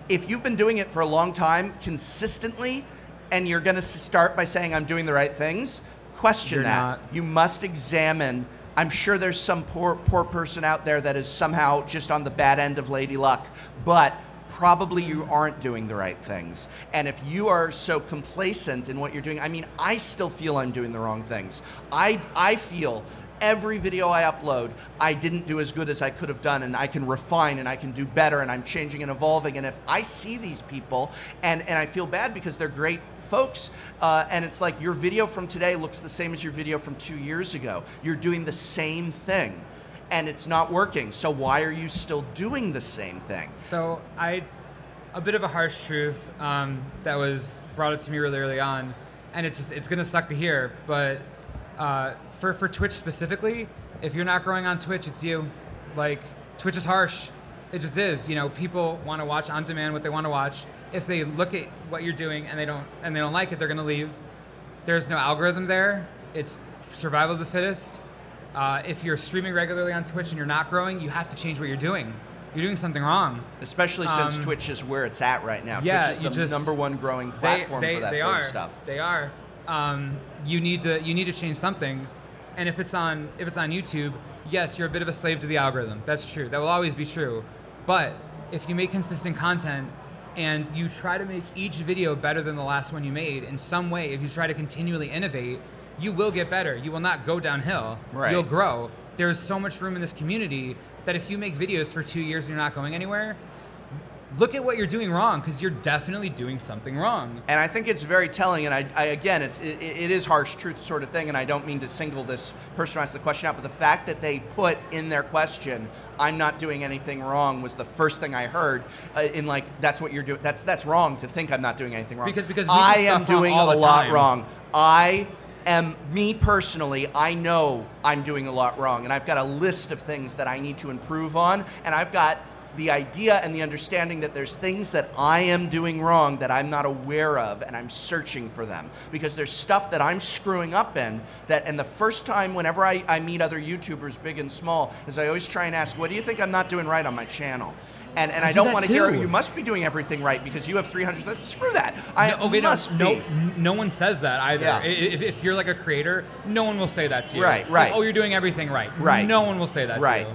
if you've been doing it for a long time, consistently, and you're going to start by saying I'm doing the right things, question that. You must examine I'm sure there's some poor person out there that is somehow just on the bad end of lady luck, but probably you aren't doing the right things. And if you are so complacent in what you're doing, I mean, I still feel I'm doing the wrong things. I feel every video I upload, I didn't do as good as I could have done, and I can refine and I can do better, and I'm changing and evolving. And if I see these people and I feel bad because they're great folks, and it's like your video from today looks the same as your video from 2 years ago. You're doing the same thing and it's not working. So why are you still doing the same thing? So a bit of a harsh truth that was brought up to me really early on, and it's gonna suck to hear, but for Twitch specifically, if you're not growing on Twitch, it's you. Like, Twitch is harsh. It just is. You know, people want to watch on demand what they want to watch. If they look at what you're doing and they don't like it, they're gonna leave. There's no algorithm there. It's survival of the fittest. If you're streaming regularly on Twitch and you're not growing, you have to change what you're doing. You're doing something wrong. Especially since Twitch is where it's at right now. Yeah, Twitch is the number one growing platform for that sort of stuff. They are. You need to change something, and if it's on YouTube, yes, you're a bit of a slave to the algorithm. That's true. That will always be true. But if you make consistent content and you try to make each video better than the last one you made in some way, if you try to continually innovate, you will get better. You will not go downhill. Right. You'll grow. There's so much room in this community that if you make videos for 2 years and you're not going anywhere, look at what you're doing wrong, because you're definitely doing something wrong. And I think it's very telling, and I again, it is harsh truth sort of thing, and I don't mean to single this person who asked the question out, but the fact that they put in their question, I'm not doing anything wrong, was the first thing I heard, in like, that's what you're doing, that's wrong to think I'm not doing anything wrong. Because I am doing a lot time. wrong. Me personally, I know I'm doing a lot wrong, and I've got a list of things that I need to improve on, and I've got the idea and the understanding that there's things that I am doing wrong that I'm not aware of, and I'm searching for them. Because there's stuff that I'm screwing up in, and the first time whenever I meet other YouTubers, big and small, is I always try and ask, what do you think I'm not doing right on my channel? And I don't want to hear, you must be doing everything right because you have 300, screw that. No one says that either. Yeah. If you're like a creator, no one will say that to you. Right. Like, oh, you're doing everything right. Right. No one will say that to you.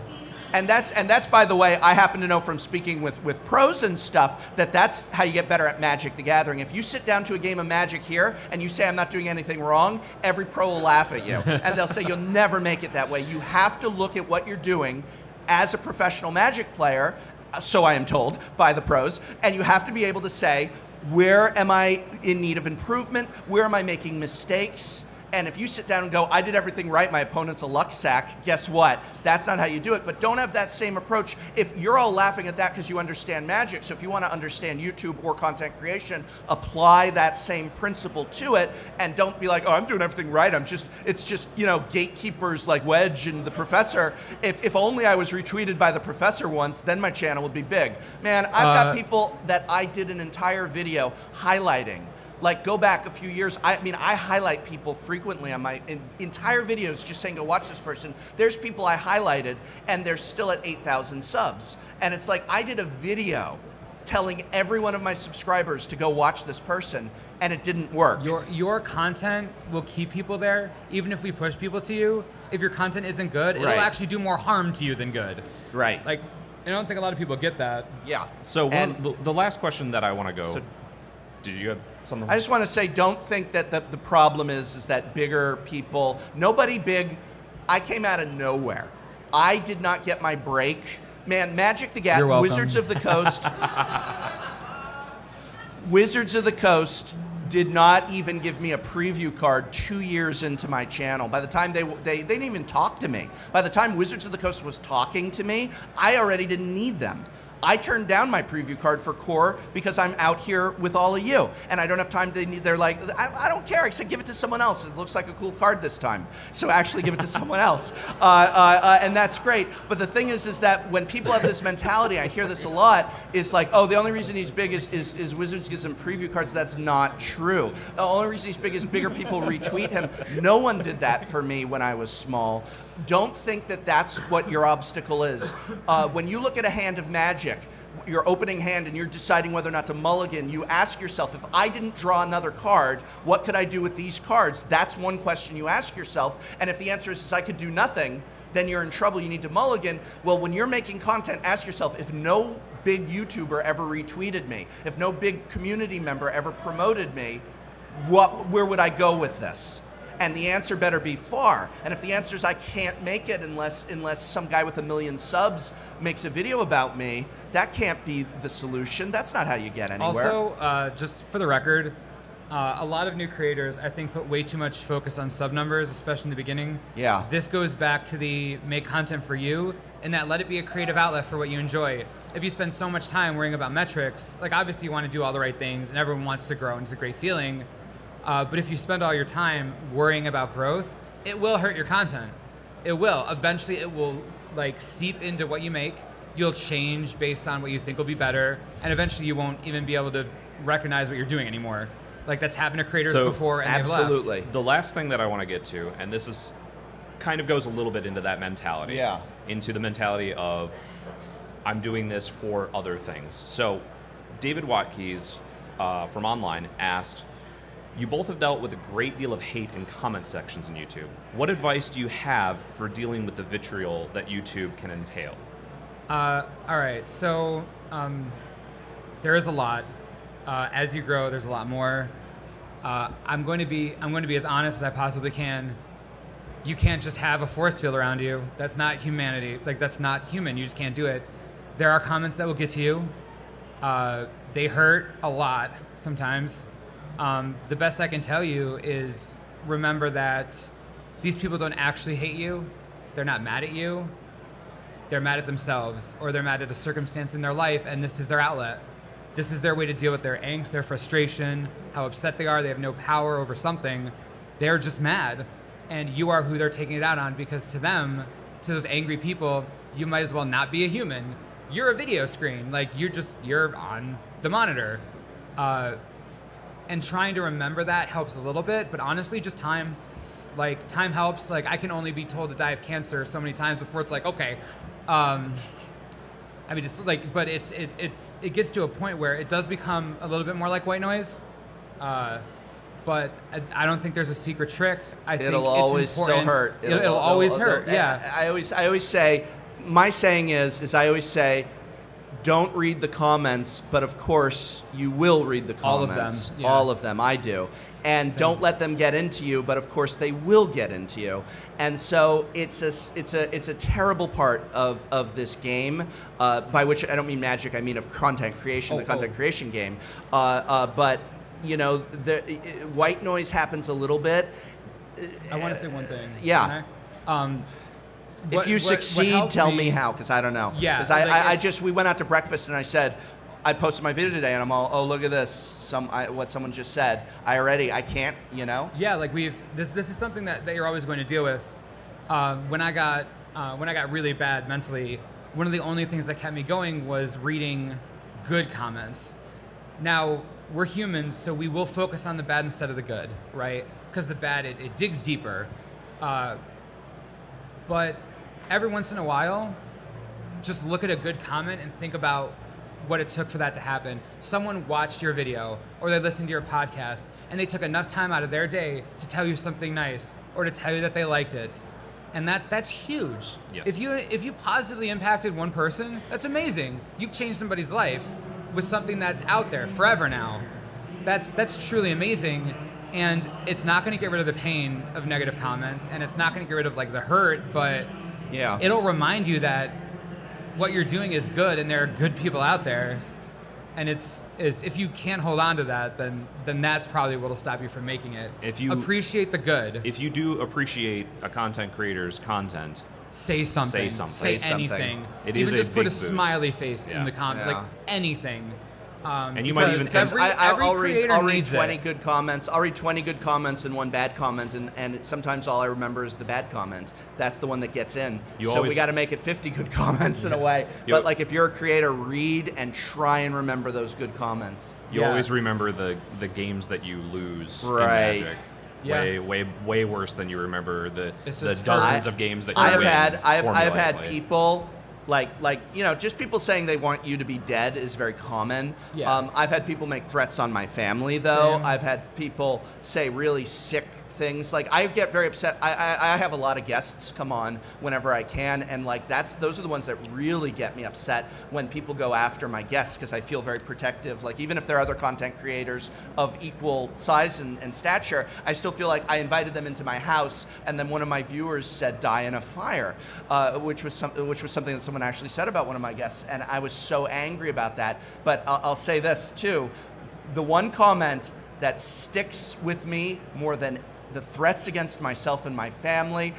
And that's by the way, I happen to know from speaking with pros and stuff that's how you get better at Magic the Gathering. If you sit down to a game of Magic here and you say I'm not doing anything wrong, every pro will laugh at you. And they'll say you'll never make it that way. You have to look at what you're doing as a professional Magic player, so I am told by the pros, and you have to be able to say, where am I in need of improvement? Where am I making mistakes? And if you sit down and go, I did everything right, my opponent's a luck sack, guess what? That's not how you do it. But don't have that same approach. If you're all laughing at that because you understand Magic, so if you want to understand YouTube or content creation, apply that same principle to it, and don't be like, oh, I'm doing everything right. It's just, gatekeepers like Wedge and the Professor. If only I was retweeted by the Professor once, then my channel would be big. Man, I've got people that I did an entire video highlighting. Like, go back a few years. I highlight people frequently on my entire videos, just saying, go watch this person. There's people I highlighted, and they're still at 8,000 subs. And it's like, I did a video telling every one of my subscribers to go watch this person, and it didn't work. Your content will keep people there, even if we push people to you. If your content isn't good, it'll actually do more harm to you than good. Right. Like, I don't think a lot of people get that. Yeah. So the last question that I want to go... So, do you have something? I just want to say, don't think that the problem is that bigger people, nobody big, I came out of nowhere. I did not get my break. Man, Magic the Gathering, Wizards of the Coast, Wizards of the Coast did not even give me a preview card 2 years into my channel. By the time they didn't even talk to me. By the time Wizards of the Coast was talking to me, I already didn't need them. I turned down my preview card for Core because I'm out here with all of you, and I don't have time. They're like, I don't care. I said, give it to someone else. It looks like a cool card this time, so actually give it to someone else, and that's great. But the thing is that when people have this mentality, I hear this a lot, is like, oh, the only reason he's big is Wizards gives him preview cards. That's not true. The only reason he's big is bigger people retweet him. No one did that for me when I was small. Don't think that that's what your obstacle is. When you look at a hand of Magic, Magic, your opening hand and you're deciding whether or not to mulligan, you ask yourself, if I didn't draw another card, what could I do with these cards? That's one question you ask yourself. And if the answer is I could do nothing, then you're in trouble, you need to mulligan. Well, when you're making content, ask yourself, if no big YouTuber ever retweeted me, if no big community member ever promoted me, where would I go with this? And the answer better be far. And if the answer is I can't make it unless some guy with 1 million subs makes a video about me, that can't be the solution. That's not how you get anywhere. Also, just for the record, a lot of new creators, I think, put way too much focus on sub numbers, especially in the beginning. Yeah. This goes back to the make content for you, and that let it be a creative outlet for what you enjoy. If you spend so much time worrying about metrics, like obviously you want to do all the right things, and everyone wants to grow, and it's a great feeling. But if you spend all your time worrying about growth, it will hurt your content. It will. Eventually, it will like seep into what you make. You'll change based on what you think will be better, and eventually you won't even be able to recognize what you're doing anymore. Like that's happened to creators before, and absolutely. they've left. The last thing that I want to get to, and this is kind of goes a little bit into that mentality. Yeah. Into the mentality of I'm doing this for other things. So David Watkeys from Online asked, you both have dealt with a great deal of hate in comment sections in YouTube. What advice do you have for dealing with the vitriol that YouTube can entail? All right, so there is a lot. As you grow, there's a lot more. I'm going to be as honest as I possibly can. You can't just have a force field around you. That's not humanity. Like that's not human. You just can't do it. There are comments that will get to you. They hurt a lot sometimes. The best I can tell you is remember that these people don't actually hate you. They're not mad at you. They're mad at themselves, or they're mad at a circumstance in their life, and this is their outlet. This is their way to deal with their angst, their frustration, how upset they are. They have no power over something. They're just mad, and you are who they're taking it out on, because to them, to those angry people, you might as well not be a human. You're a video screen. Like you're on the monitor. And trying to remember that helps a little bit, but honestly, just time. Like, time helps. Like, I can only be told to die of cancer so many times before it's like, okay. I mean, it's like, but it gets to a point where it does become a little bit more like white noise. But I don't think there's a secret trick. I think it'll it's always important. still hurt. It'll always hurt. Yeah. I always say, my saying is I always say, don't read the comments, but of course you will read the comments. All of them. Yeah. All of them, I do. And don't let them get into you, but of course they will get into you. And so it's a terrible part of this game, by which I don't mean magic, I mean of content creation, the content creation game. But you know, white noise happens a little bit. I want to say one thing. Yeah. If you succeed, tell me how, because I don't know. Yeah. Because we went out to breakfast and I said, I posted my video today and I'm all, oh, look at this, what someone just said. I can't, you know? Yeah, like this is something that you're always going to deal with. When I got really bad mentally, one of the only things that kept me going was reading good comments. Now, we're humans, so we will focus on the bad instead of the good, right? Because the bad, it digs deeper. But every once in a while, just look at a good comment and think about what it took for that to happen. Someone watched your video, or they listened to your podcast, and they took enough time out of their day to tell you something nice, or to tell you that they liked it. And that's huge. Yes. If you positively impacted one person, that's amazing. You've changed somebody's life with something that's out there forever now. That's truly amazing. And it's not going to get rid of the pain of negative comments, and it's not going to get rid of like the hurt, but yeah, it'll remind you that what you're doing is good, and there are good people out there. And it's if you can't hold on to that, then that's probably what'll stop you from making it. If you appreciate the good, if you do appreciate a content creator's content, say something. Say anything. It even is just put a boost. smiley face in the comment, Yeah. like anything. And you might even think, I'll read 20 20 good comments. I'll read 20 good comments and one bad comment, and sometimes all I remember is the bad comment. That's the one that gets in. We got to make it 50 good comments in a way. But like, if you're a creator, read and try and remember those good comments. You always remember the games that you lose Right. in Magic. Yeah. Way worse than you remember the It's just dozens of games that you I've win had formulaically. people just people saying they want you to be dead is very common. Yeah. I've had people make threats on my family, though. Same. I've had people say really sick things. Like, I get very upset. I have a lot of guests come on whenever I can, and like those are the ones that really get me upset when people go after my guests, because I feel very protective. Like, even if they're other content creators of equal size and stature, I still feel like I invited them into my house, and then one of my viewers said, "Die in a fire," which was something that someone actually said about one of my guests, and I was so angry about that. But I'll say this too: the one comment that sticks with me more than the threats against myself and my family,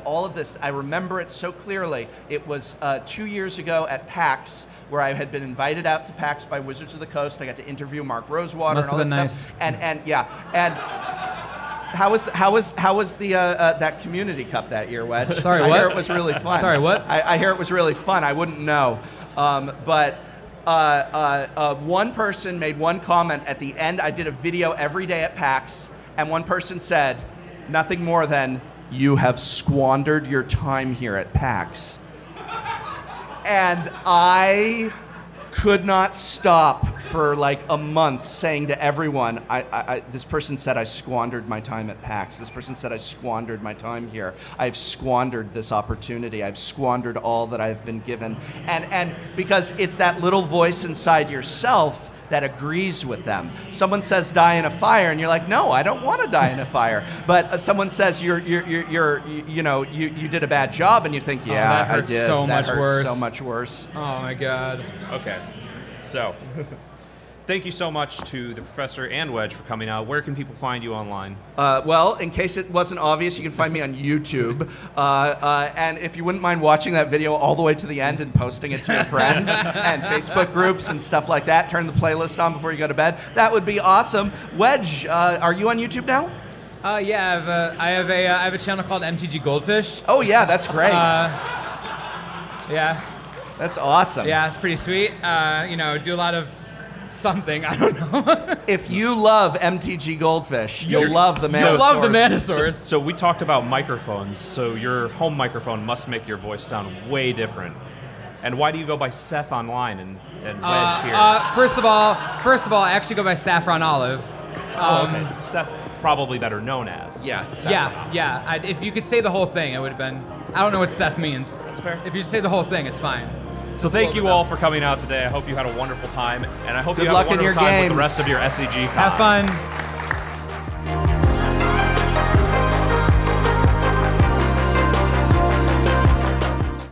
all of this, I remember it so clearly. It was 2 years ago at PAX, where I had been invited out to PAX by Wizards of the Coast. I got to interview Mark Rosewater Must and all have that been stuff. nice. How was the that community cup that year, Wedge? Sorry, I what? hear it was really fun. Sorry, what? I hear it was really fun. I wouldn't know, but. One person made one comment at the end. I did a video every day at PAX, and one person said nothing more than, "You have squandered your time here at PAX." And I could not stop for like a month saying to everyone, this person said I squandered my time at PAX. This person said I squandered my time here. I've squandered this opportunity. I've squandered all that I've been given. And because it's that little voice inside yourself that agrees with them. Someone says die in a fire, and you're like, no, I don't want to die in a fire. But someone says you did a bad job, and you think, yeah, that hurts I did. so That much hurts worse. so much worse. Oh my God. Okay, so thank you so much to the professor and Wedge for coming out. Where can people find you online? Well, in case it wasn't obvious, you can find me on YouTube. And if you wouldn't mind watching that video all the way to the end and posting it to your friends and Facebook groups and stuff like that, turn the playlist on before you go to bed, that would be awesome. Wedge, are you on YouTube now? Yeah, I have a channel called MTG Goldfish. Oh, yeah, that's great. Yeah, That's awesome. yeah, it's pretty sweet. Do a lot of something, I don't know. If you love MTG Goldfish, you'll love the Manosaurus. You'll love the Manosaurus. So we talked about microphones. So your home microphone must make your voice sound way different. And why do you go by Seth online and Wedge here? First of all, I actually go by Saffron Olive. Okay. Seth, probably better known as. Yes. Yeah. If you could say the whole thing, it would have been. I don't know what Seth means. That's fair. If you just say the whole thing, it's fine. So thank you all for coming out today. I hope you had a wonderful time, and I hope Good you have luck a in your wonderful time with the games. rest of your SCGCON. Have fun.